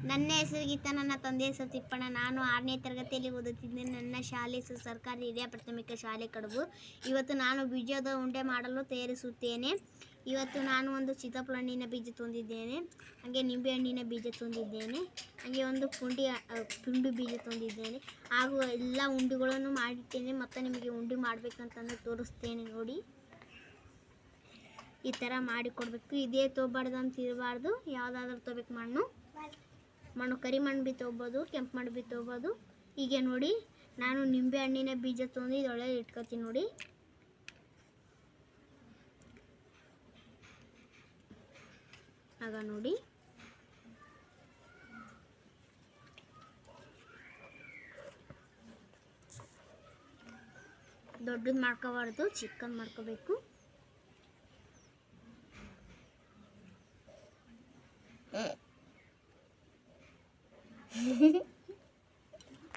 ನನ್ನ ಹೆಸರು ಗೀತಾ, ನನ್ನ ತಂದೆ ಹೆಸರು ತಿಪ್ಪಣ್ಣ. ನಾನು 6ನೇ ತರಗತಿಯಲ್ಲಿ ಓದುತ್ತಿದ್ದೇನೆ. ನನ್ನ ಶಾಲೆ ಸರ್ಕಾರಿ ಹಿರಿಯ ಪ್ರಾಥಮಿಕ ಶಾಲೆ ಕಡಬು. ಇವತ್ತು ನಾನು ಬೀಜದ ಉಂಡೆ ಮಾಡಲು ತಯಾರಿಸುತ್ತೇನೆ. ಇವತ್ತು ನಾನು ಒಂದು ಸೀತಾಫಲ ಹಣ್ಣಿನ ಬೀಜ ತಂದಿದ್ದೇನೆ, ಹಾಗೆ ನಿಂಬೆ ಹಣ್ಣಿನ ಬೀಜ ತಂದಿದ್ದೇನೆ, ಹಾಗೆ ಒಂದು ಪುಂಡಿ ಬೀಜ ತಂದಿದ್ದೇನೆ. ಹಾಗೂ ಎಲ್ಲ ಉಂಡೆಗಳನ್ನು ಮಾಡಿದ್ದೇನೆ. ಮತ್ತು ನಿಮಗೆ ಉಂಡೆ ಮಾಡಬೇಕಂತಂದು ತೋರಿಸ್ತೇನೆ ನೋಡಿ. ಈ ಥರ ಮಾಡಿಕೊಡ್ಬೇಕು. ಇದೇ ತೊಗೊಬಾರ್ದು ಅಂತ ಇರಬಾರ್ದು, ಯಾವುದಾದ್ರೂ ತೊಗೋಬೇಕು. ಮಣ್ಣು ಕರಿ ಮಣ್ಣು ಬಿ ತೊಗೋಬೋದು, ಕೆಂಪು ಮಣ್ಣು ಬಿ ತೊಗೋಬೋದು. ಹೀಗೆ ನೋಡಿ, ನಾನು ನಿಂಬೆ ಹಣ್ಣಿನ ಬೀಜ ತೊಗೊಂಡು ಇದೊಳಗೆ ಇಟ್ಕೊತೀನಿ ನೋಡಿ. ಆಗ ನೋಡಿ, ದೊಡ್ಡದು ಮಾಡ್ಕೋಬಾರ್ದು, ಚಿಕ್ಕದು ಮಾಡ್ಕೋಬೇಕು.